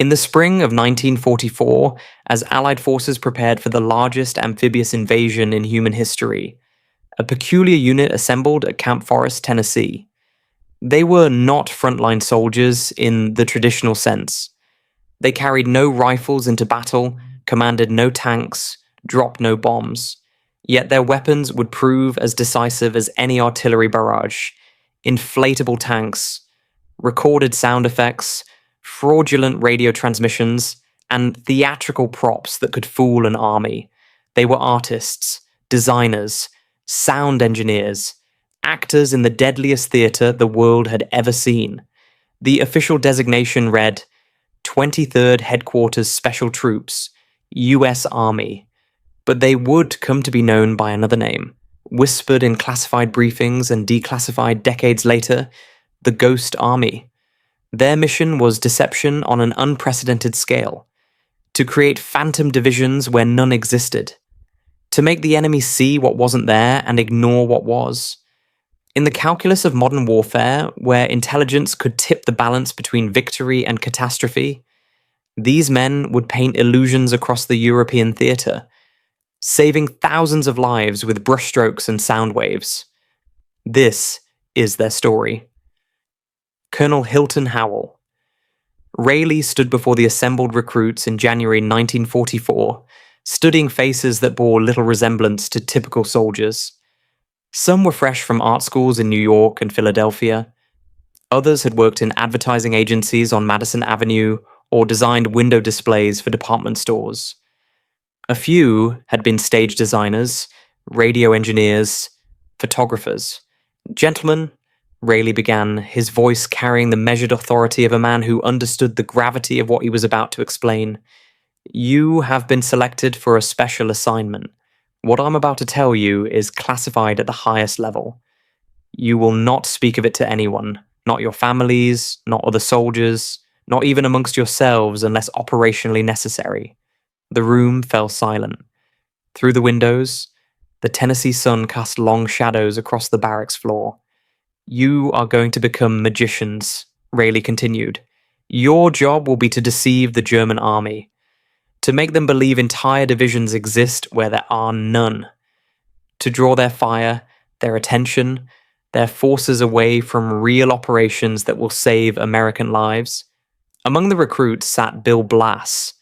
In the spring of 1944, as Allied forces prepared for the largest amphibious invasion in human history, a peculiar unit assembled at Camp Forest, Tennessee. They were not frontline soldiers in the traditional sense. They carried no rifles into battle, commanded no tanks, dropped no bombs. Yet their weapons would prove as decisive as any artillery barrage. Inflatable tanks, recorded sound effects, fraudulent radio transmissions, and theatrical props that could fool an army. They were artists, designers, sound engineers, actors in the deadliest theater the world had ever seen. The official designation read 23rd Headquarters Special Troops, U.S. Army. But they would come to be known by another name, whispered in classified briefings and declassified decades later, the Ghost Army. Their mission was deception on an unprecedented scale, to create phantom divisions where none existed, to make the enemy see what wasn't there and ignore what was. In the calculus of modern warfare, where intelligence could tip the balance between victory and catastrophe, these men would paint illusions across the European theatre, saving thousands of lives with brushstrokes and sound waves. This is their story. Colonel Hilton Howell. Rayleigh stood before the assembled recruits in January 1944, studying faces that bore little resemblance to typical soldiers. Some were fresh from art schools in New York and Philadelphia. Others had worked in advertising agencies on Madison Avenue or designed window displays for department stores. A few had been stage designers, radio engineers, photographers. Gentlemen, Rayleigh began, his voice carrying the measured authority of a man who understood the gravity of what he was about to explain. You have been selected for a special assignment. What I'm about to tell you is classified at the highest level. You will not speak of it to anyone, not your families, not other soldiers, not even amongst yourselves unless operationally necessary. The room fell silent. Through the windows, the Tennessee sun cast long shadows across the barracks floor. You are going to become magicians, Rayleigh continued. Your job will be to deceive the German army, to make them believe entire divisions exist where there are none, to draw their fire, their attention, their forces away from real operations that will save American lives. Among the recruits sat Bill Blass,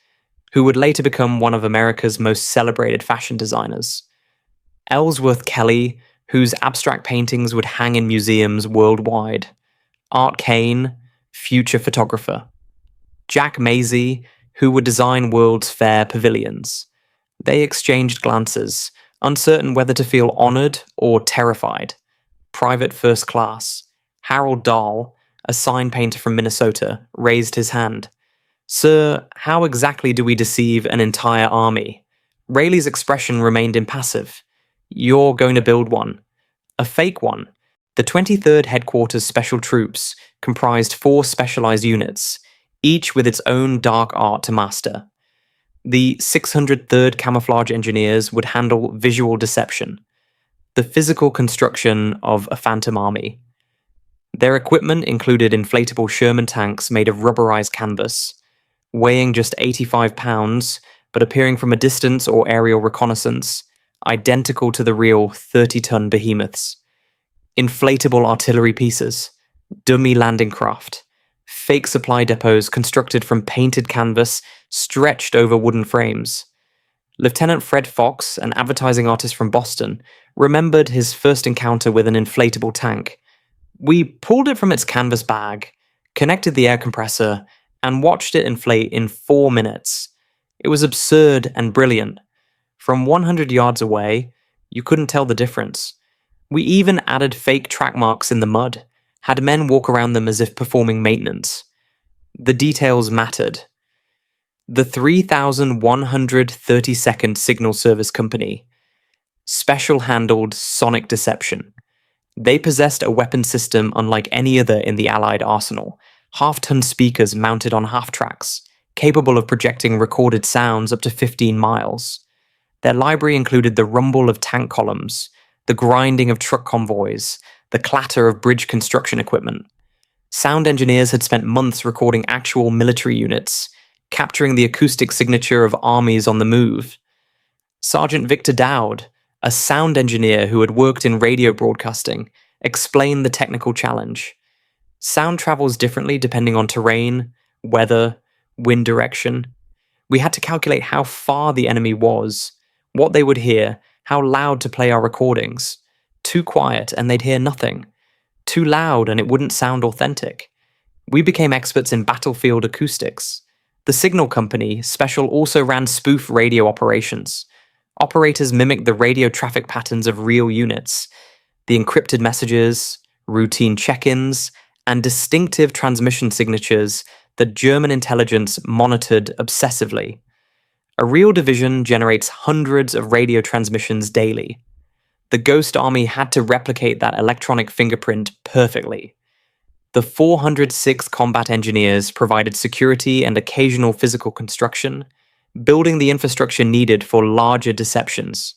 who would later become one of America's most celebrated fashion designers. Ellsworth Kelly, whose abstract paintings would hang in museums worldwide. Art Kane, future photographer. Jack Maisie, who would design World's Fair pavilions. They exchanged glances, uncertain whether to feel honored or terrified. Private First Class. Harold Dahl, a sign painter from Minnesota, raised his hand. Sir, how exactly do we deceive an entire army? Rayleigh's expression remained impassive. You're going to build one. A fake one. The 23rd Headquarters Special Troops comprised 4 specialized units, each with its own dark art to master. The 603rd Camouflage Engineers would handle visual deception, the physical construction of a phantom army. Their equipment included inflatable Sherman tanks made of rubberized canvas, weighing just 85 pounds, but appearing from a distance or aerial reconnaissance, identical to the real 30-ton behemoths. Inflatable artillery pieces, dummy landing craft, fake supply depots constructed from painted canvas stretched over wooden frames. Lieutenant Fred Fox, an advertising artist from Boston, remembered his first encounter with an inflatable tank. We pulled it from its canvas bag, connected the air compressor, and watched it inflate in 4 minutes. It was absurd and brilliant. From 100 yards away, you couldn't tell the difference. We even added fake track marks in the mud, had men walk around them as if performing maintenance. The details mattered. The 3,132nd Signal Service Company, special-handled sonic deception. They possessed a weapon system unlike any other in the Allied arsenal, half-ton speakers mounted on half-tracks, capable of projecting recorded sounds up to 15 miles. Their library included the rumble of tank columns, the grinding of truck convoys, the clatter of bridge construction equipment. Sound engineers had spent months recording actual military units, capturing the acoustic signature of armies on the move. Sergeant Victor Dowd, a sound engineer who had worked in radio broadcasting, explained the technical challenge. Sound travels differently depending on terrain, weather, wind direction. We had to calculate how far the enemy was, what they would hear, how loud to play our recordings. Too quiet and they'd hear nothing. Too loud and it wouldn't sound authentic. We became experts in battlefield acoustics. The signal company, Special, also ran spoof radio operations. Operators mimicked the radio traffic patterns of real units, the encrypted messages, routine check-ins, and distinctive transmission signatures that German intelligence monitored obsessively. A real division generates hundreds of radio transmissions daily. The Ghost Army had to replicate that electronic fingerprint perfectly. The 406 combat engineers provided security and occasional physical construction, building the infrastructure needed for larger deceptions.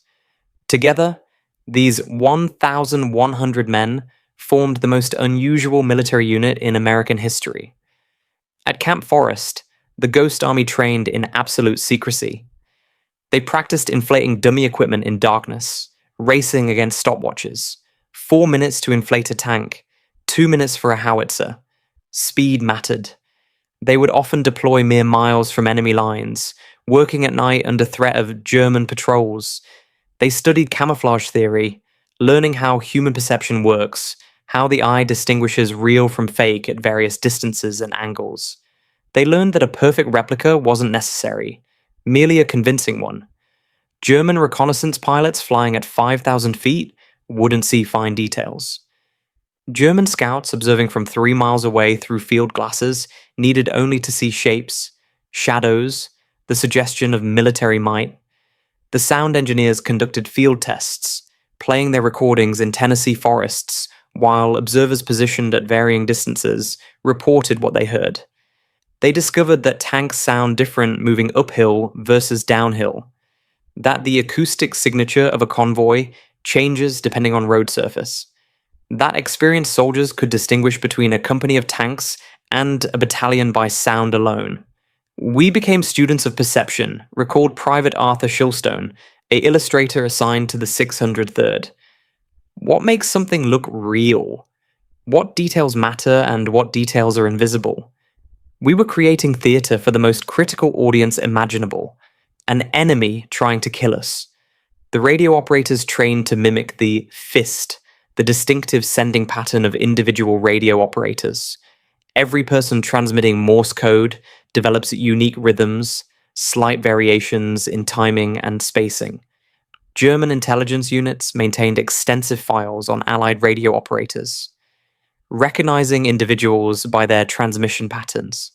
Together, these 1,100 men formed the most unusual military unit in American history. At Camp Forest, the Ghost Army trained in absolute secrecy. They practiced inflating dummy equipment in darkness, racing against stopwatches, 4 minutes to inflate a tank, 2 minutes for a howitzer. Speed mattered. They would often deploy mere miles from enemy lines, working at night under threat of German patrols. They studied camouflage theory, learning how human perception works, how the eye distinguishes real from fake at various distances and angles. They learned that a perfect replica wasn't necessary, merely a convincing one. German reconnaissance pilots flying at 5,000 feet wouldn't see fine details. German scouts observing from 3 miles away through field glasses needed only to see shapes, shadows, the suggestion of military might. The sound engineers conducted field tests, playing their recordings in Tennessee forests, while observers positioned at varying distances reported what they heard. They discovered that tanks sound different moving uphill versus downhill, that the acoustic signature of a convoy changes depending on road surface, that experienced soldiers could distinguish between a company of tanks and a battalion by sound alone. We became students of perception, recalled Private Arthur Shilstone, an illustrator assigned to the 603rd. What makes something look real? What details matter and what details are invisible? We were creating theatre for the most critical audience imaginable, an enemy trying to kill us. The radio operators trained to mimic the fist, the distinctive sending pattern of individual radio operators. Every person transmitting Morse code develops unique rhythms, slight variations in timing and spacing. German intelligence units maintained extensive files on Allied radio operators, recognizing individuals by their transmission patterns.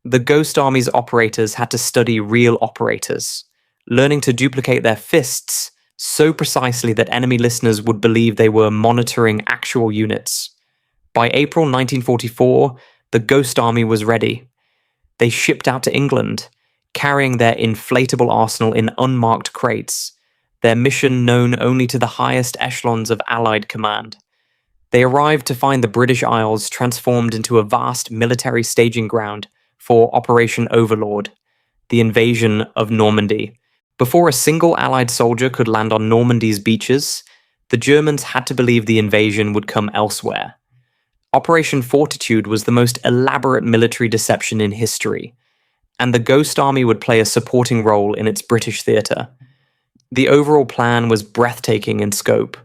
The Ghost Army's operators had to study real operators, learning to duplicate their fists so precisely that enemy listeners would believe they were monitoring actual units. By April 1944, the Ghost Army was ready. They shipped out to England, carrying their inflatable arsenal in unmarked crates, their mission known only to the highest echelons of Allied command. They arrived to find the British Isles transformed into a vast military staging ground for Operation Overlord, the invasion of Normandy. Before a single Allied soldier could land on Normandy's beaches, the Germans had to believe the invasion would come elsewhere. Operation Fortitude was the most elaborate military deception in history, and the Ghost Army would play a supporting role in its British theatre. The overall plan was breathtaking in scope.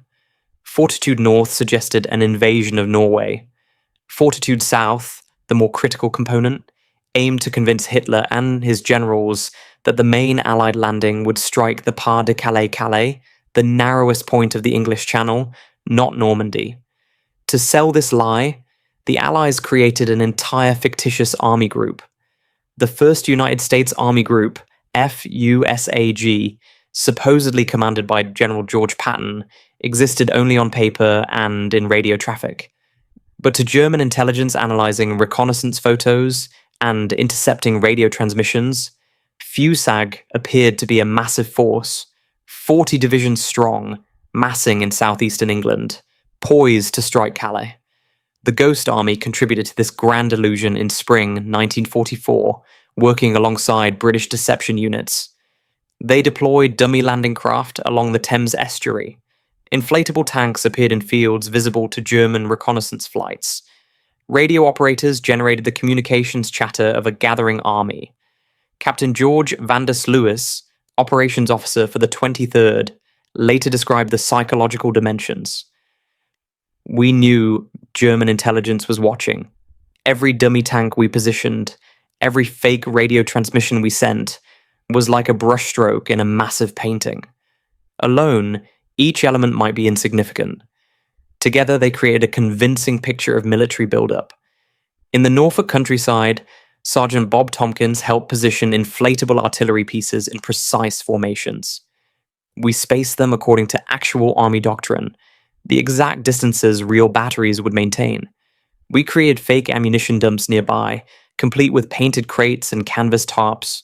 Fortitude North suggested an invasion of Norway. Fortitude South, the more critical component, aimed to convince Hitler and his generals that the main Allied landing would strike the Pas de Calais, the narrowest point of the English Channel, not Normandy. To sell this lie, the Allies created an entire fictitious army group. The 1st United States Army Group, FUSAG, supposedly commanded by General George Patton, existed only on paper and in radio traffic. But to German intelligence analyzing reconnaissance photos and intercepting radio transmissions, FUSAG appeared to be a massive force, 40 divisions strong, massing in southeastern England, poised to strike Calais. The Ghost Army contributed to this grand illusion in spring 1944, working alongside British deception units. They deployed dummy landing craft along the Thames estuary. Inflatable tanks appeared in fields visible to German reconnaissance flights. Radio operators generated the communications chatter of a gathering army. Captain George Vandus Lewis, operations officer for the 23rd, later described the psychological dimensions. We knew German intelligence was watching. Every dummy tank we positioned, every fake radio transmission we sent, was like a brushstroke in a massive painting. Alone, each element might be insignificant. Together, they created a convincing picture of military buildup. In the Norfolk countryside, Sergeant Bob Tompkins helped position inflatable artillery pieces in precise formations. We spaced them according to actual army doctrine, the exact distances real batteries would maintain. We created fake ammunition dumps nearby, complete with painted crates and canvas tarps.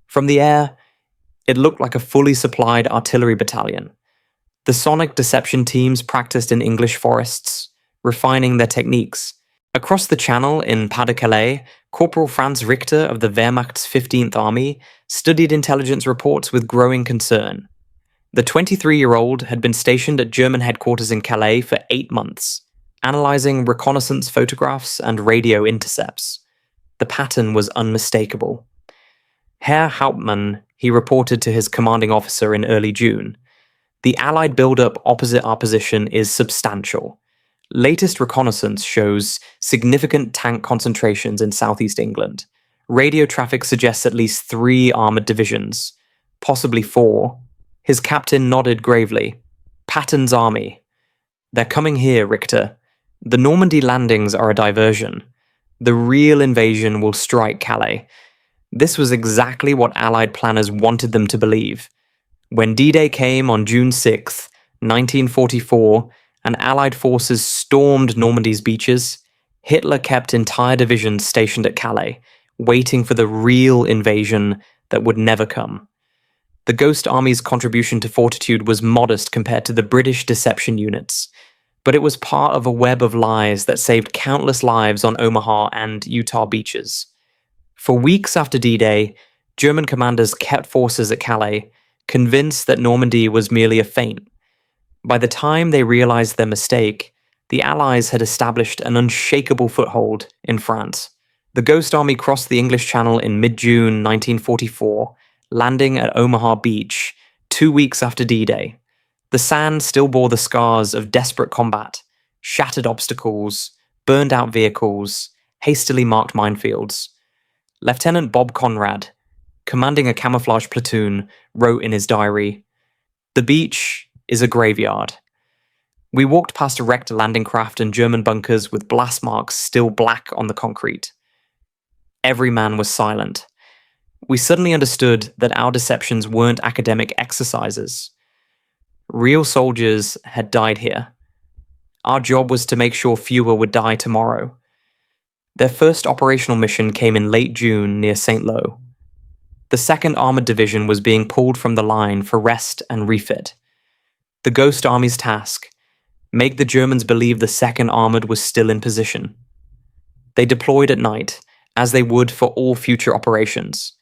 From the air, it looked like a fully supplied artillery battalion. The sonic deception teams practiced in English forests, refining their techniques. Across the channel in Pas-de-Calais, Corporal Franz Richter of the Wehrmacht's 15th Army studied intelligence reports with growing concern. The 23-year-old had been stationed at German headquarters in Calais for 8 months, analyzing reconnaissance photographs and radio intercepts. The pattern was unmistakable. Herr Hauptmann, he reported to his commanding officer in early June, the Allied buildup opposite our position is substantial. Latest reconnaissance shows significant tank concentrations in southeast England. Radio traffic suggests at least 3 armoured divisions, possibly 4. His captain nodded gravely. Patton's army. They're coming here, Richter. The Normandy landings are a diversion. The real invasion will strike Calais. This was exactly what Allied planners wanted them to believe. When D-Day came on June 6, 1944, and Allied forces stormed Normandy's beaches, Hitler kept entire divisions stationed at Calais, waiting for the real invasion that would never come. The Ghost Army's contribution to Fortitude was modest compared to the British deception units, but it was part of a web of lies that saved countless lives on Omaha and Utah beaches. For weeks after D-Day, German commanders kept forces at Calais, convinced that Normandy was merely a feint. By the time they realized their mistake, the Allies had established an unshakable foothold in France. The Ghost Army crossed the English Channel in mid-June 1944, landing at Omaha Beach 2 weeks after D-Day. The sand still bore the scars of desperate combat, shattered obstacles, burned-out vehicles, hastily marked minefields. Lieutenant Bob Conrad, commanding a camouflage platoon, wrote in his diary, "The beach is a graveyard. We walked past a wrecked landing craft and German bunkers with blast marks still black on the concrete. Every man was silent. We suddenly understood that our deceptions weren't academic exercises. Real soldiers had died here. Our job was to make sure fewer would die tomorrow." Their first operational mission came in late June near St. Lo. The 2nd Armoured Division was being pulled from the line for rest and refit. The Ghost Army's task: make the Germans believe the 2nd Armoured was still in position. They deployed at night, as they would for all future operations.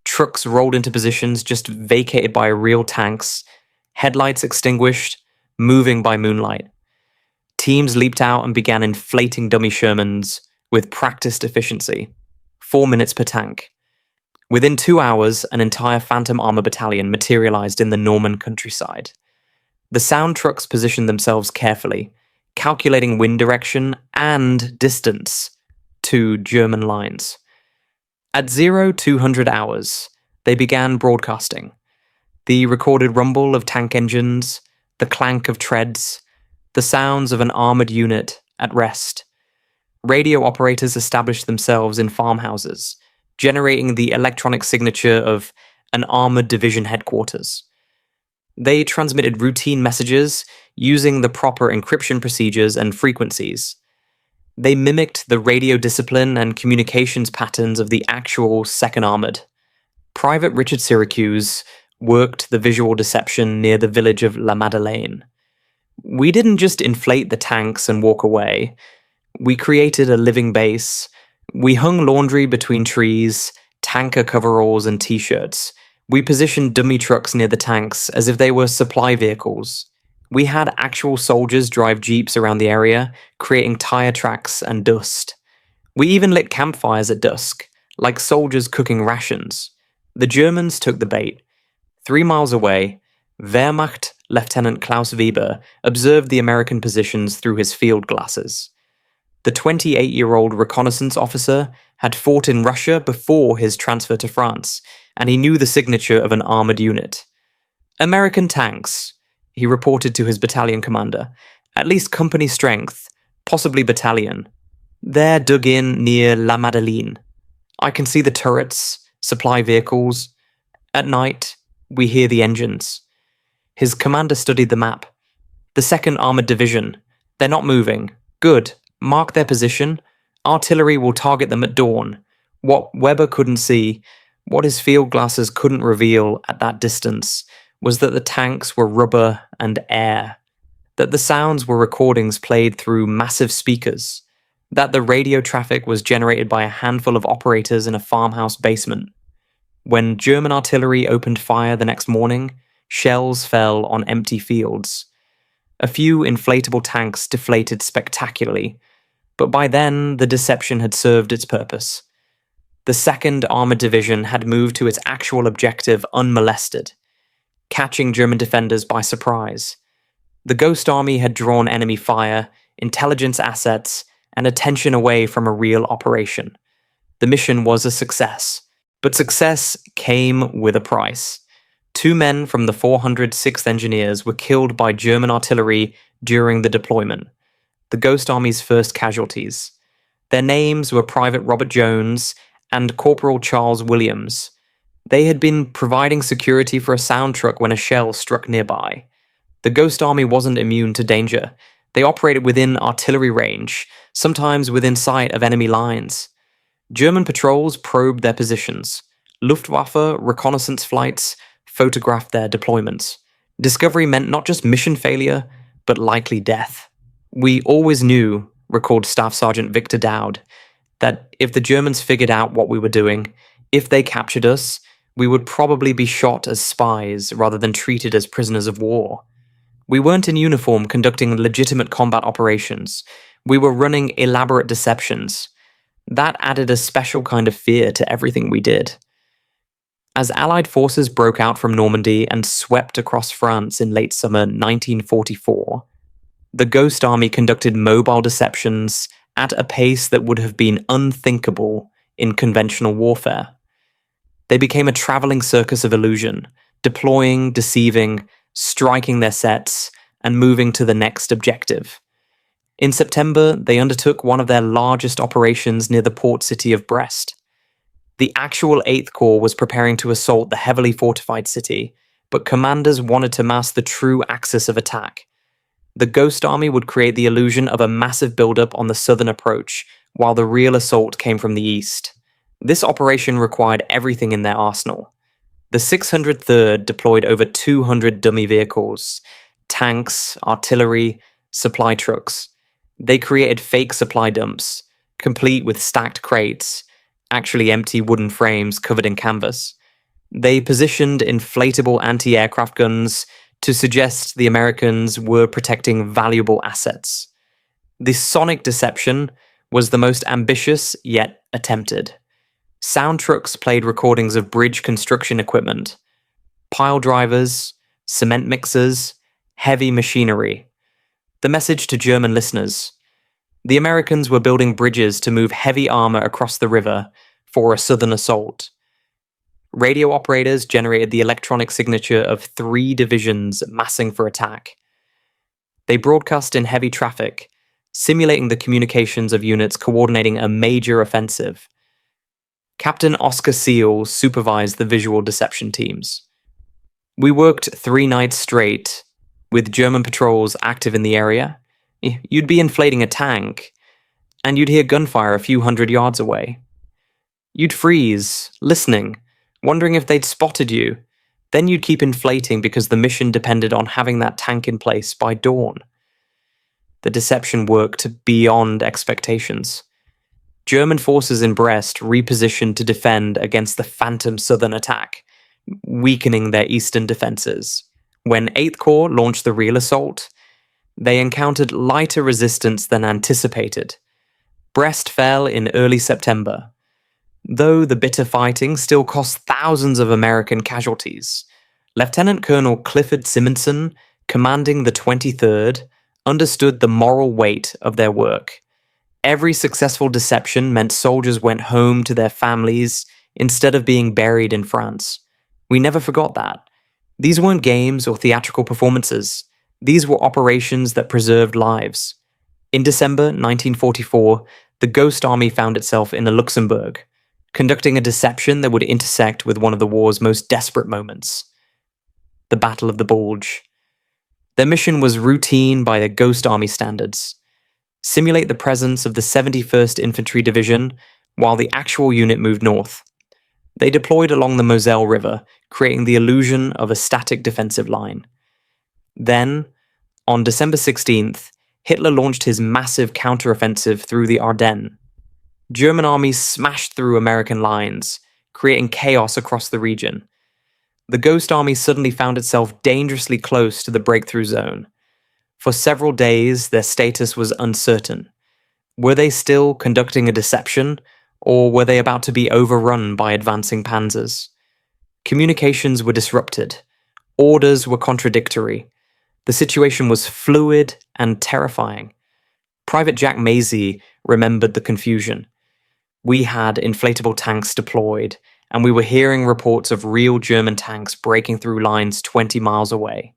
Trucks rolled into positions just vacated by real tanks, headlights extinguished, moving by moonlight. Teams leaped out and began inflating dummy Shermans with practiced efficiency, 4 minutes per tank. Within 2 hours, an entire Phantom Armour battalion materialized in the Norman countryside. The sound trucks positioned themselves carefully, calculating wind direction and distance to German lines. At 0200 hours, they began broadcasting. The recorded rumble of tank engines, the clank of treads, the sounds of an armoured unit at rest. Radio operators established themselves in farmhouses, generating the electronic signature of an armoured division headquarters. They transmitted routine messages using the proper encryption procedures and frequencies. They mimicked the radio discipline and communications patterns of the actual 2nd Armoured. Private Richard Syracuse worked the visual deception near the village of La Madeleine. We didn't just inflate the tanks and walk away. We created a living base. We hung laundry between trees, tanker coveralls and t-shirts. We positioned dummy trucks near the tanks as if they were supply vehicles. We had actual soldiers drive jeeps around the area, creating tire tracks and dust. We even lit campfires at dusk, like soldiers cooking rations. The Germans took the bait. 3 miles away, Wehrmacht Lieutenant Klaus Weber observed the American positions through his field glasses. The 28-year-old reconnaissance officer had fought in Russia before his transfer to France, and he knew the signature of an armored unit. American tanks, he reported to his battalion commander. At least company strength, possibly battalion. They're dug in near La Madeleine. I can see the turrets, supply vehicles. At night, we hear the engines. His commander studied the map. The 2nd Armored Division. They're not moving. Good. Mark their position. Artillery will target them at dawn. What Weber couldn't see, what his field glasses couldn't reveal at that distance, was that the tanks were rubber and air. That the sounds were recordings played through massive speakers. That the radio traffic was generated by a handful of operators in a farmhouse basement. When German artillery opened fire the next morning, shells fell on empty fields. A few inflatable tanks deflated spectacularly, but by then the deception had served its purpose. The 2nd Armored Division had moved to its actual objective unmolested, catching German defenders by surprise. The Ghost Army had drawn enemy fire, intelligence assets, and attention away from a real operation. The mission was a success, but success came with a price. 2 men from the 406th Engineers were killed by German artillery during the deployment, the Ghost Army's first casualties. Their names were Private Robert Jones and Corporal Charles Williams. They had been providing security for a sound truck when a shell struck nearby. The Ghost Army wasn't immune to danger. They operated within artillery range, sometimes within sight of enemy lines. German patrols probed their positions. Luftwaffe reconnaissance flights photographed their deployments. Discovery meant not just mission failure, but likely death. We always knew, recalled Staff Sergeant Victor Dowd, that if the Germans figured out what we were doing, if they captured us, we would probably be shot as spies rather than treated as prisoners of war. We weren't in uniform conducting legitimate combat operations. We were running elaborate deceptions. That added a special kind of fear to everything we did. As Allied forces broke out from Normandy and swept across France in late summer 1944, the Ghost Army conducted mobile deceptions at a pace that would have been unthinkable in conventional warfare. They became a traveling circus of illusion, deploying, deceiving, striking their sets, and moving to the next objective. In September, they undertook one of their largest operations near the port city of Brest. The actual 8th Corps was preparing to assault the heavily fortified city, but commanders wanted to mask the true axis of attack. The Ghost Army would create the illusion of a massive buildup on the southern approach, while the real assault came from the east. This operation required everything in their arsenal. The 603rd deployed over 200 dummy vehicles, tanks, artillery, supply trucks. They created fake supply dumps, complete with stacked crates, actually empty wooden frames covered in canvas. They positioned inflatable anti-aircraft guns to suggest the Americans were protecting valuable assets. This sonic deception was the most ambitious yet attempted. Sound trucks played recordings of bridge construction equipment, pile drivers, cement mixers, heavy machinery. The message to German listeners: the Americans were building bridges to move heavy armor across the river for a southern assault. Radio operators generated the electronic signature of 3 divisions massing for attack. They broadcast in heavy traffic, simulating the communications of units coordinating a major offensive. Captain Oscar Seal supervised the visual deception teams. We worked 3 nights straight, with German patrols active in the area. You'd be inflating a tank, and you'd hear gunfire a few hundred yards away. You'd freeze, listening, wondering if they'd spotted you. Then you'd keep inflating because the mission depended on having that tank in place by dawn. The deception worked beyond expectations. German forces in Brest repositioned to defend against the phantom southern attack, weakening their eastern defenses. When 8th Corps launched the real assault, they encountered lighter resistance than anticipated. Brest fell in early September, though the bitter fighting still cost thousands of American casualties. Lieutenant Colonel Clifford Simonson, commanding the 23rd, understood the moral weight of their work. Every successful deception meant soldiers went home to their families instead of being buried in France. We never forgot that. These weren't games or theatrical performances. These were operations that preserved lives. In December 1944, the Ghost Army found itself in Luxembourg, conducting a deception that would intersect with one of the war's most desperate moments, the Battle of the Bulge. Their mission was routine by the Ghost Army standards: simulate the presence of the 71st Infantry Division while the actual unit moved north. They deployed along the Moselle River, creating the illusion of a static defensive line. Then, on December 16th, Hitler launched his massive counteroffensive through the Ardennes. German armies smashed through American lines, creating chaos across the region. The Ghost Army suddenly found itself dangerously close to the breakthrough zone. For several days, their status was uncertain. Were they still conducting a deception, or were they about to be overrun by advancing panzers? Communications were disrupted. Orders were contradictory. The situation was fluid and terrifying. Private Jack Maisie remembered the confusion. We had inflatable tanks deployed, and we were hearing reports of real German tanks breaking through lines 20 miles away.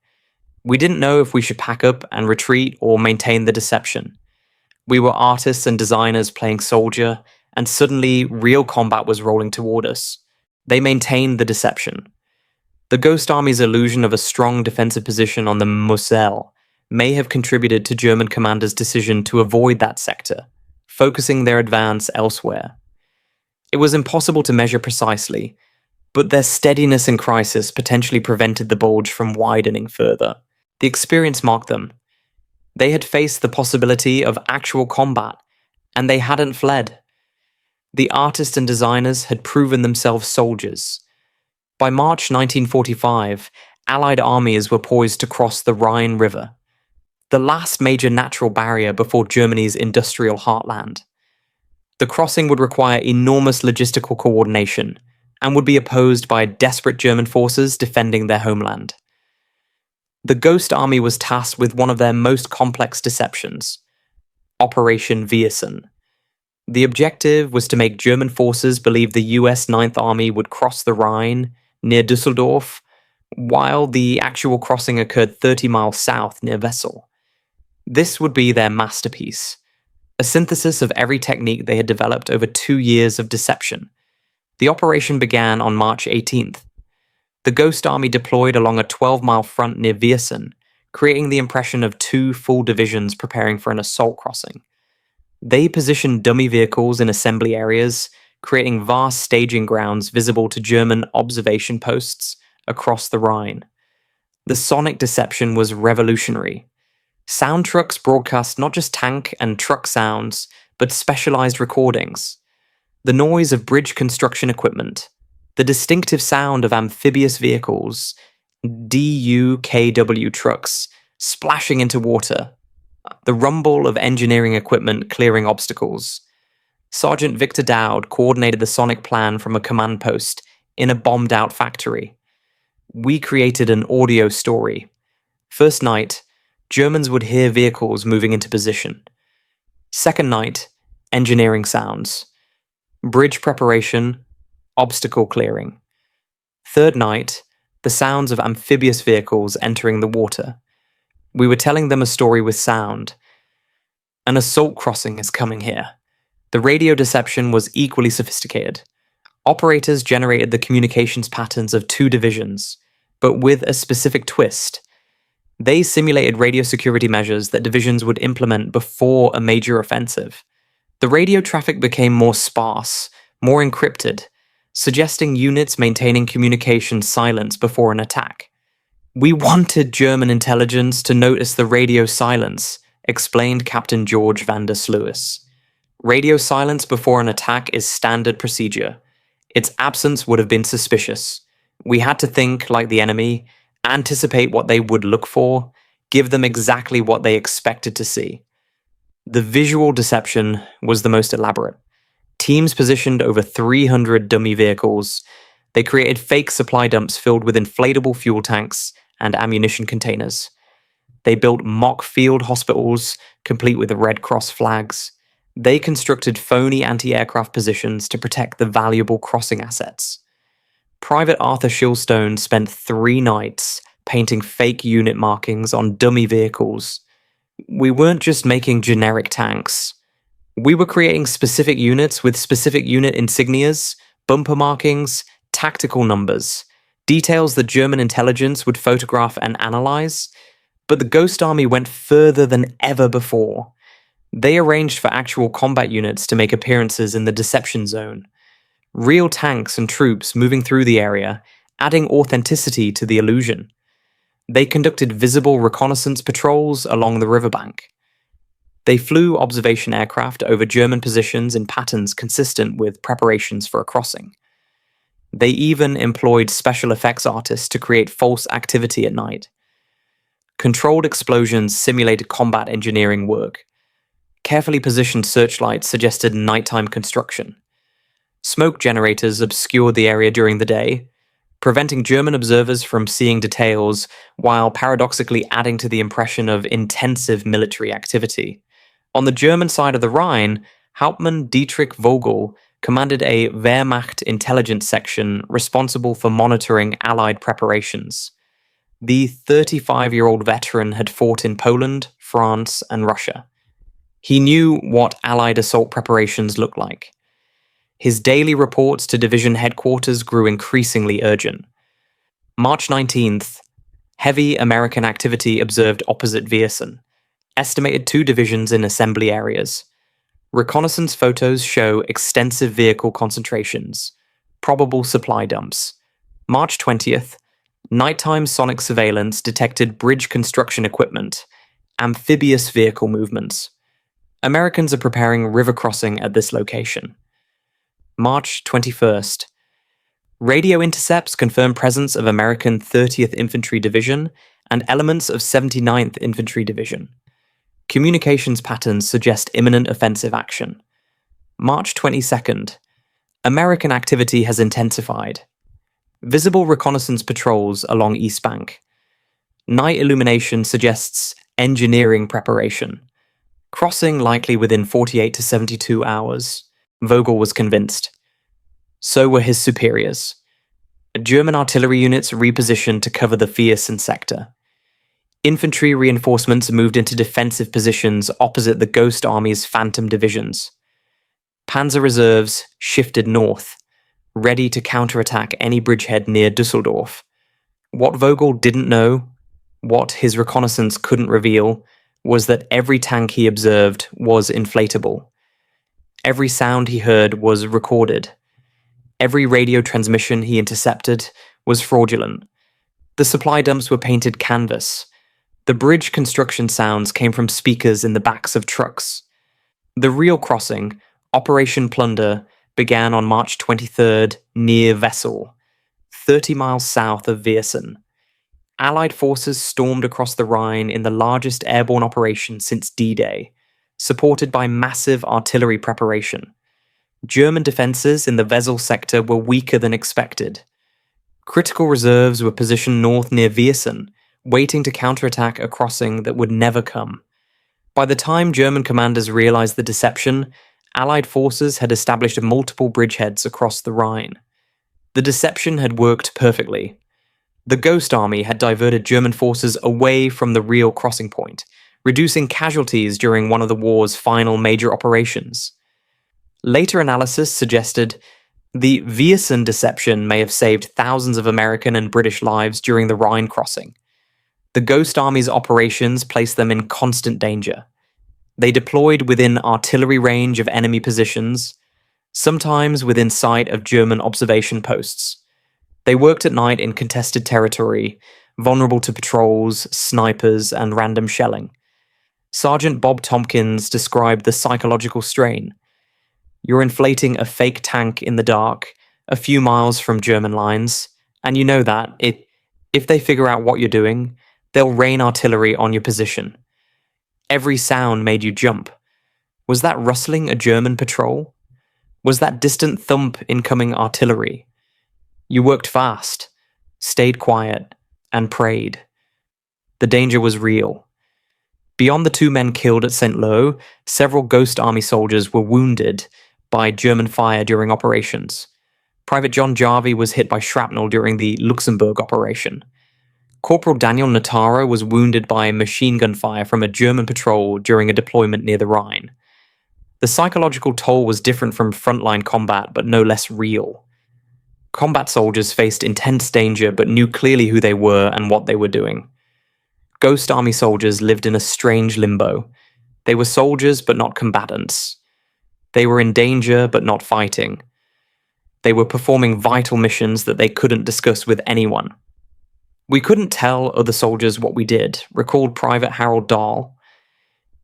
We didn't know if we should pack up and retreat or maintain the deception. We were artists and designers playing soldier, and suddenly real combat was rolling toward us. They maintained the deception. The Ghost Army's illusion of a strong defensive position on the Moselle may have contributed to German commanders' decision to avoid that sector, focusing their advance elsewhere. It was impossible to measure precisely, but their steadiness in crisis potentially prevented the bulge from widening further. The experience marked them. They had faced the possibility of actual combat, and they hadn't fled. The artists and designers had proven themselves soldiers. By March 1945, Allied armies were poised to cross the Rhine River, the last major natural barrier before Germany's industrial heartland. The crossing would require enormous logistical coordination and would be opposed by desperate German forces defending their homeland. The Ghost Army was tasked with one of their most complex deceptions, Operation Fortitude. The objective was to make German forces believe the US Ninth Army would cross the Rhine near Düsseldorf, while the actual crossing occurred 30 miles south near Wesel. This would be their masterpiece, a synthesis of every technique they had developed over 2 years of deception. The operation began on March 18th. The Ghost Army deployed along a 12-mile front near Viersen, creating the impression of 2 full divisions preparing for an assault crossing. They positioned dummy vehicles in assembly areas, creating vast staging grounds visible to German observation posts across the Rhine. The sonic deception was revolutionary. Sound trucks broadcast not just tank and truck sounds, but specialized recordings. The noise of bridge construction equipment, the distinctive sound of amphibious vehicles, DUKW trucks splashing into water, the rumble of engineering equipment clearing obstacles. Sergeant Victor Dowd coordinated the sonic plan from a command post in a bombed-out factory. We created an audio story. First night, Germans would hear vehicles moving into position. Second night, engineering sounds. Bridge preparation, obstacle clearing. Third night, the sounds of amphibious vehicles entering the water. We were telling them a story with sound. An assault crossing is coming here. The radio deception was equally sophisticated. Operators generated the communications patterns of 2 divisions, but with a specific twist. They simulated radio security measures that divisions would implement before a major offensive. The radio traffic became more sparse, more encrypted, suggesting units maintaining communication silence before an attack. We wanted German intelligence to notice the radio silence, explained Captain George van der Sluis. Radio silence before an attack is standard procedure. Its absence would have been suspicious. We had to think like the enemy, anticipate what they would look for, give them exactly what they expected to see. The visual deception was the most elaborate. Teams positioned over 300 dummy vehicles. They created fake supply dumps filled with inflatable fuel tanks and ammunition containers. They built mock field hospitals, complete with Red Cross flags. They constructed phony anti-aircraft positions to protect the valuable crossing assets. Private Arthur Shilstone spent 3 nights painting fake unit markings on dummy vehicles. We weren't just making generic tanks. We were creating specific units with specific unit insignias, bumper markings, tactical numbers, details that German intelligence would photograph and analyze. But the Ghost Army went further than ever before. They arranged for actual combat units to make appearances in the deception zone. Real tanks and troops moving through the area, adding authenticity to the illusion. They conducted visible reconnaissance patrols along the riverbank. They flew observation aircraft over German positions in patterns consistent with preparations for a crossing. They even employed special effects artists to create false activity at night. Controlled explosions simulated combat engineering work. Carefully positioned searchlights suggested nighttime construction. Smoke generators obscured the area during the day, preventing German observers from seeing details while paradoxically adding to the impression of intensive military activity. On the German side of the Rhine, Hauptmann Dietrich Vogel commanded a Wehrmacht intelligence section responsible for monitoring Allied preparations. The 35-year-old veteran had fought in Poland, France, and Russia. He knew what Allied assault preparations looked like. His daily reports to division headquarters grew increasingly urgent. March 19th, heavy American activity observed opposite Viersen. Estimated 2 divisions in assembly areas. Reconnaissance photos show extensive vehicle concentrations, probable supply dumps. March 20th, nighttime sonic surveillance detected bridge construction equipment, amphibious vehicle movements. Americans are preparing river crossing at this location. March 21st. Radio intercepts confirm presence of American 30th Infantry Division and elements of 79th Infantry Division. Communications patterns suggest imminent offensive action. March 22nd. American activity has intensified. Visible reconnaissance patrols along East Bank. Night illumination suggests engineering preparation. Crossing likely within 48 to 72 hours. Vogel was convinced. So were his superiors. German artillery units repositioned to cover the Viersen sector. Infantry reinforcements moved into defensive positions opposite the Ghost Army's phantom divisions. Panzer reserves shifted north, ready to counterattack any bridgehead near Dusseldorf. What Vogel didn't know, what his reconnaissance couldn't reveal, was that every tank he observed was inflatable. Every sound he heard was recorded. Every radio transmission he intercepted was fraudulent. The supply dumps were painted canvas. The bridge construction sounds came from speakers in the backs of trucks. The real crossing, Operation Plunder, began on March 23rd near Wessel, 30 miles south of Viersen. Allied forces stormed across the Rhine in the largest airborne operation since D-Day, supported by massive artillery preparation. German defences in the Wesel sector were weaker than expected. Critical reserves were positioned north near Viersen, waiting to counterattack a crossing that would never come. By the time German commanders realized the deception, Allied forces had established multiple bridgeheads across the Rhine. The deception had worked perfectly. The Ghost Army had diverted German forces away from the real crossing point, reducing casualties during one of the war's final major operations. Later analysis suggested the Viersen deception may have saved thousands of American and British lives during the Rhine crossing. The Ghost Army's operations placed them in constant danger. They deployed within artillery range of enemy positions, sometimes within sight of German observation posts. They worked at night in contested territory, vulnerable to patrols, snipers, and random shelling. Sergeant Bob Tompkins described the psychological strain. You're inflating a fake tank in the dark, a few miles from German lines, and you know that if they figure out what you're doing, they'll rain artillery on your position. Every sound made you jump. Was that rustling a German patrol? Was that distant thump incoming artillery? You worked fast, stayed quiet, and prayed. The danger was real. Beyond the 2 men killed at St. Lo, several Ghost Army soldiers were wounded by German fire during operations. Private John Jarvie was hit by shrapnel during the Luxembourg operation. Corporal Daniel Nataro was wounded by machine gun fire from a German patrol during a deployment near the Rhine. The psychological toll was different from frontline combat, but no less real. Combat soldiers faced intense danger but knew clearly who they were and what they were doing. Ghost Army soldiers lived in a strange limbo. They were soldiers but not combatants. They were in danger but not fighting. They were performing vital missions that they couldn't discuss with anyone. We couldn't tell other soldiers what we did, recalled Private Harold Dahl.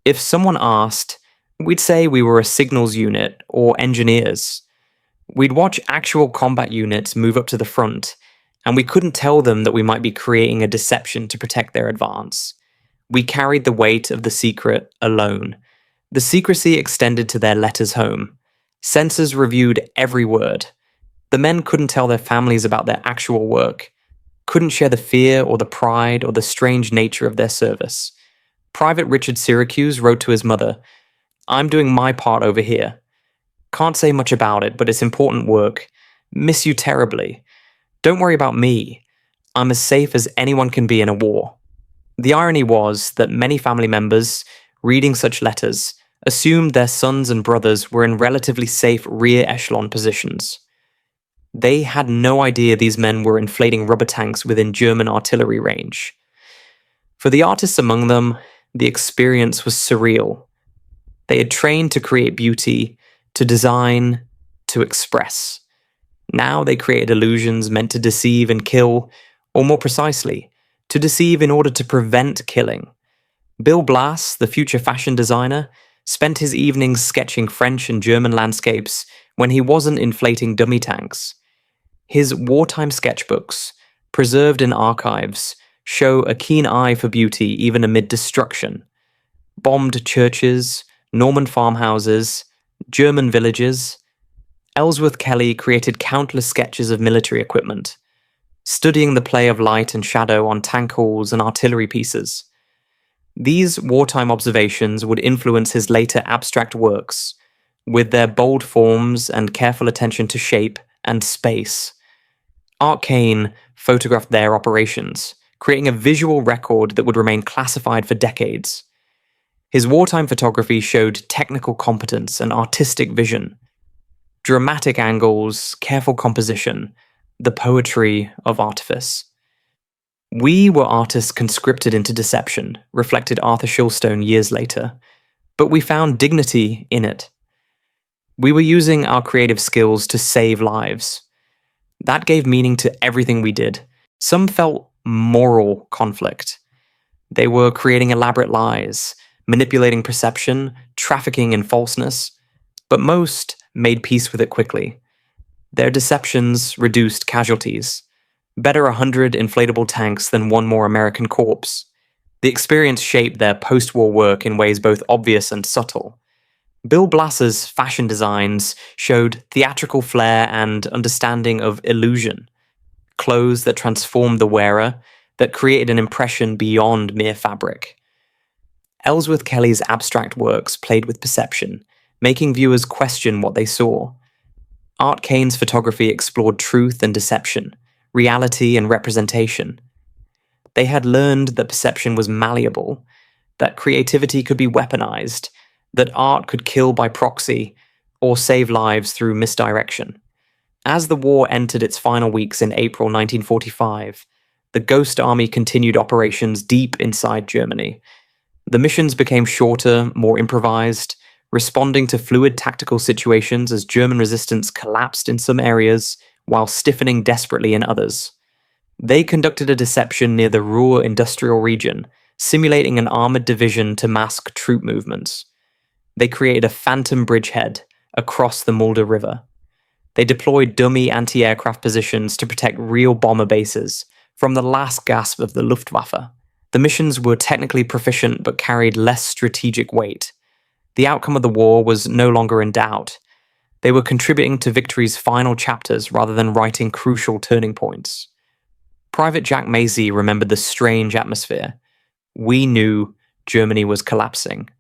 If someone asked, we'd say we were a signals unit or engineers. We'd watch actual combat units move up to the front, and we couldn't tell them that we might be creating a deception to protect their advance. We carried the weight of the secret alone. The secrecy extended to their letters home. Censors reviewed every word. The men couldn't tell their families about their actual work, couldn't share the fear or the pride or the strange nature of their service. Private Richard Syracuse wrote to his mother, "I'm doing my part over here. Can't say much about it, but it's important work. Miss you terribly. Don't worry about me. I'm as safe as anyone can be in a war." The irony was that many family members, reading such letters, assumed their sons and brothers were in relatively safe rear echelon positions. They had no idea these men were inflating rubber tanks within German artillery range. For the artists among them, the experience was surreal. They had trained to create beauty, to design, to express. Now they created illusions meant to deceive and kill, or more precisely, to deceive in order to prevent killing. Bill Blass, the future fashion designer, spent his evenings sketching French and German landscapes when he wasn't inflating dummy tanks. His wartime sketchbooks, preserved in archives, show a keen eye for beauty even amid destruction. Bombed churches, Norman farmhouses, German villages. Ellsworth Kelly created countless sketches of military equipment, studying the play of light and shadow on tank hulls and artillery pieces. These wartime observations would influence his later abstract works, with their bold forms and careful attention to shape and space. Art Kane photographed their operations, creating a visual record that would remain classified for decades. His wartime photography showed technical competence and artistic vision, dramatic angles, careful composition, the poetry of artifice. We were artists conscripted into deception, reflected Arthur Shilstone years later, but we found dignity in it. We were using our creative skills to save lives. That gave meaning to everything we did. Some felt moral conflict. They were creating elaborate lies, manipulating perception, trafficking in falseness, but most made peace with it quickly. Their deceptions reduced casualties. Better 100 inflatable tanks than one more American corpse. The experience shaped their post-war work in ways both obvious and subtle. Bill Blass's fashion designs showed theatrical flair and understanding of illusion. Clothes that transformed the wearer, that created an impression beyond mere fabric. Ellsworth Kelly's abstract works played with perception, making viewers question what they saw. Art Kane's photography explored truth and deception, reality and representation. They had learned that perception was malleable, that creativity could be weaponized, that art could kill by proxy or save lives through misdirection. As the war entered its final weeks in April 1945, the Ghost Army continued operations deep inside Germany. The missions became shorter, more improvised, responding to fluid tactical situations as German resistance collapsed in some areas while stiffening desperately in others. They conducted a deception near the Ruhr industrial region, simulating an armored division to mask troop movements. They created a phantom bridgehead, across the Mulde River. They deployed dummy anti-aircraft positions to protect real bomber bases from the last gasp of the Luftwaffe. The missions were technically proficient but carried less strategic weight. The outcome of the war was no longer in doubt. They were contributing to victory's final chapters rather than writing crucial turning points. Private Jack Macy remembered the strange atmosphere. We knew Germany was collapsing.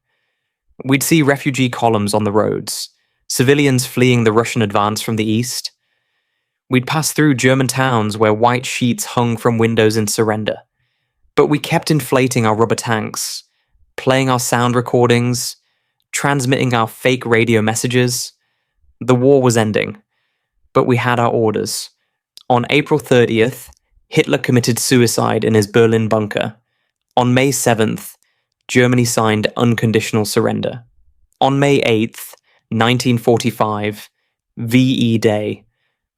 We'd see refugee columns on the roads, civilians fleeing the Russian advance from the east. We'd pass through German towns where white sheets hung from windows in surrender. But we kept inflating our rubber tanks, playing our sound recordings, transmitting our fake radio messages. The war was ending, but we had our orders. On April 30th, Hitler committed suicide in his Berlin bunker. On May 7th, Germany signed unconditional surrender. On May 8th, 1945, VE Day,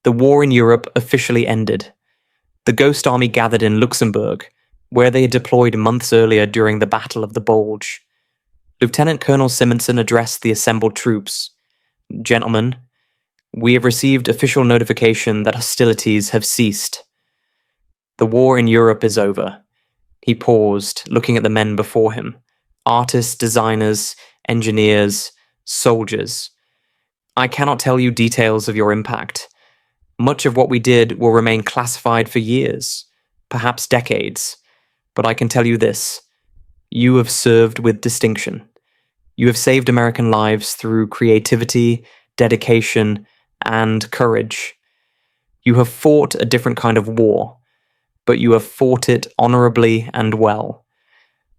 the war in Europe officially ended. The Ghost Army gathered in Luxembourg, where they had deployed months earlier during the Battle of the Bulge. Lieutenant Colonel Simonson addressed the assembled troops. "Gentlemen, we have received official notification that hostilities have ceased. The war in Europe is over." He paused, looking at the men before him. Artists, designers, engineers, soldiers. "I cannot tell you details of your impact. Much of what we did will remain classified for years, perhaps decades. But I can tell you this. You have served with distinction. You have saved American lives through creativity, dedication, and courage. You have fought a different kind of war, but you have fought it honorably and well.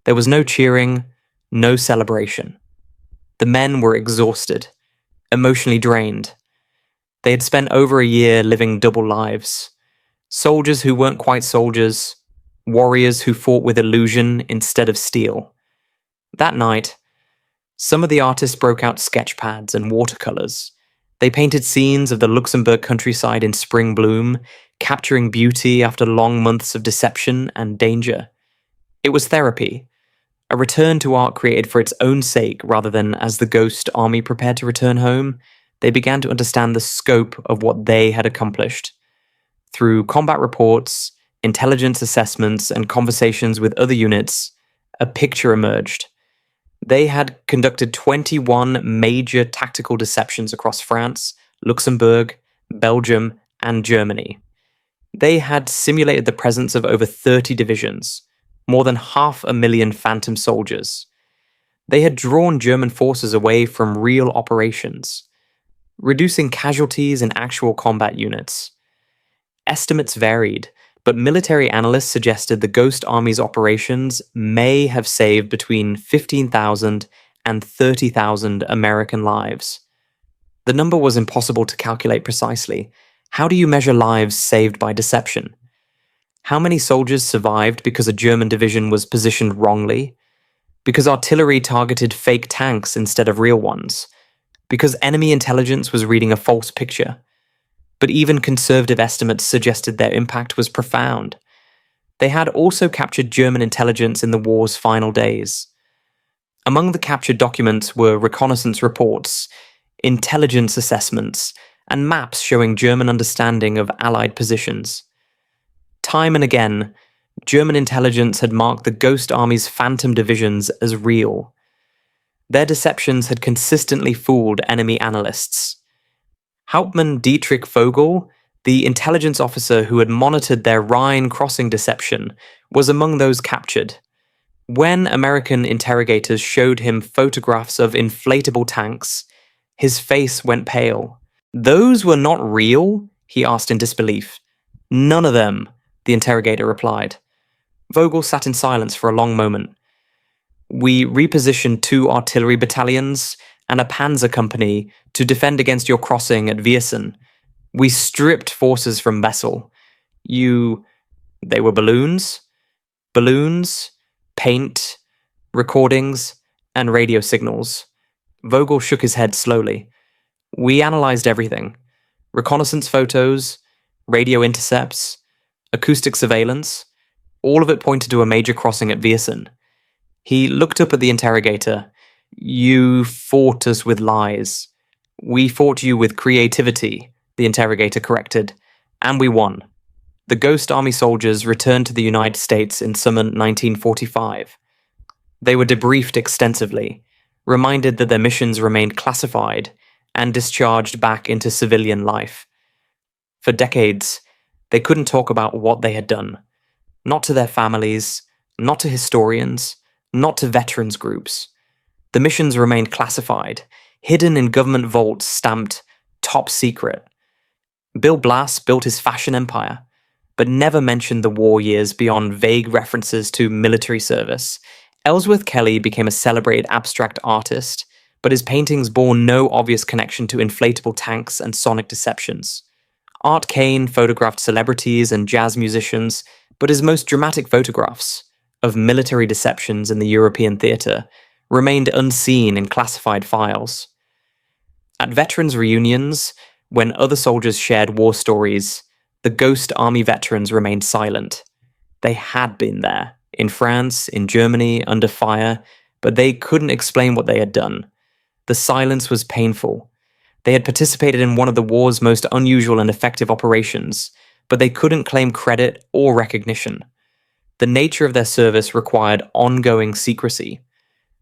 There was no cheering, no celebration. The men were exhausted, emotionally drained. They had spent over a year living double lives. Soldiers who weren't quite soldiers, warriors who fought with illusion instead of steel. That night, some of the artists broke out sketch pads and watercolors. They painted scenes of the Luxembourg countryside in spring bloom, capturing beauty after long months of deception and danger. It was therapy, a return to art created for its own sake rather than as the Ghost Army prepared to return home. They began to understand the scope of what they had accomplished. Through combat reports, intelligence assessments, and conversations with other units, a picture emerged. They had conducted 21 major tactical deceptions across France, Luxembourg, Belgium, and Germany. They had simulated the presence of over 30 divisions, more than 500,000 phantom soldiers. They had drawn German forces away from real operations, reducing casualties in actual combat units. Estimates varied, but military analysts suggested the Ghost Army's operations may have saved between 15,000 and 30,000 American lives. The number was impossible to calculate precisely. How do you measure lives saved by deception? How many soldiers survived because a German division was positioned wrongly? Because artillery targeted fake tanks instead of real ones? Because enemy intelligence was reading a false picture? But even conservative estimates suggested their impact was profound. They had also captured German intelligence in the war's final days. Among the captured documents were reconnaissance reports, intelligence assessments, and maps showing German understanding of Allied positions. Time and again, German intelligence had marked the Ghost Army's phantom divisions as real. Their deceptions had consistently fooled enemy analysts. Hauptmann Dietrich Vogel, the intelligence officer who had monitored their Rhine crossing deception, was among those captured. When American interrogators showed him photographs of inflatable tanks, his face went pale. "Those were not real?" he asked in disbelief. "None of them," the interrogator replied. Vogel sat in silence for a long moment. "We repositioned 2 artillery battalions and a panzer company to defend against your crossing at Viersen. We stripped forces from Wessel. They were balloons? Balloons, paint, recordings, and radio signals." Vogel shook his head slowly. "We analyzed everything. Reconnaissance photos, radio intercepts, acoustic surveillance. All of it pointed to a major crossing at Viersen." He looked up at the interrogator. "You fought us with lies. "We fought you with creativity," the interrogator corrected, "and we won." The Ghost Army soldiers returned to the United States in summer 1945. They were debriefed extensively, reminded that their missions remained classified, and discharged back into civilian life. For decades, they couldn't talk about what they had done. Not to their families, not to historians, not to veterans groups. The missions remained classified, hidden in government vaults stamped top secret. Bill Blass built his fashion empire, but never mentioned the war years beyond vague references to military service. Ellsworth Kelly became a celebrated abstract artist, but his paintings bore no obvious connection to inflatable tanks and sonic deceptions. Art Kane photographed celebrities and jazz musicians, but his most dramatic photographs, of military deceptions in the European theatre, remained unseen in classified files. At veterans' reunions, when other soldiers shared war stories, the Ghost Army veterans remained silent. They had been there, in France, in Germany, under fire, but they couldn't explain what they had done. The silence was painful. They had participated in one of the war's most unusual and effective operations, but they couldn't claim credit or recognition. The nature of their service required ongoing secrecy.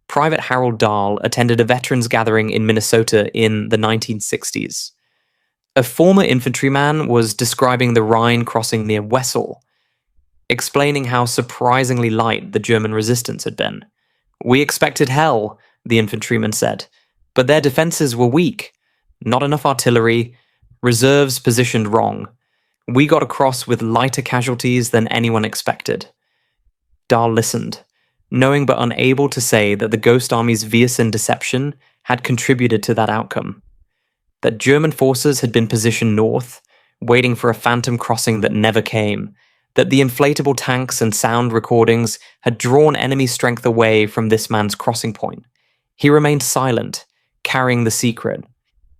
Private Harold Dahl attended a veterans gathering in Minnesota in the 1960s. A former infantryman was describing the Rhine crossing near Wessel, explaining how surprisingly light the German resistance had been. "We expected hell," the infantryman said, "but their defenses were weak. Not enough artillery, reserves positioned wrong. We got across with lighter casualties than anyone expected." Dahl listened, knowing but unable to say that the Ghost Army's Wiersen deception had contributed to that outcome. That German forces had been positioned north, waiting for a phantom crossing that never came. That the inflatable tanks and sound recordings had drawn enemy strength away from this man's crossing point. He remained silent, carrying the secret.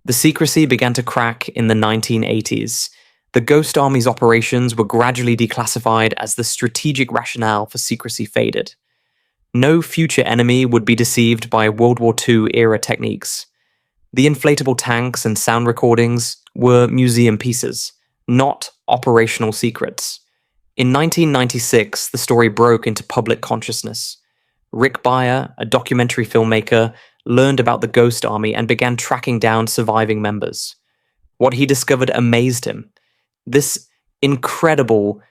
The secrecy began to crack in the 1980s. The Ghost Army's operations were gradually declassified as the strategic rationale for secrecy faded. No future enemy would be deceived by World War II-era techniques. The inflatable tanks and sound recordings were museum pieces, not operational secrets. In 1996, the story broke into public consciousness. Rick Beyer, a documentary filmmaker, learned about the Ghost Army and began tracking down surviving members. What he discovered amazed him. This incredible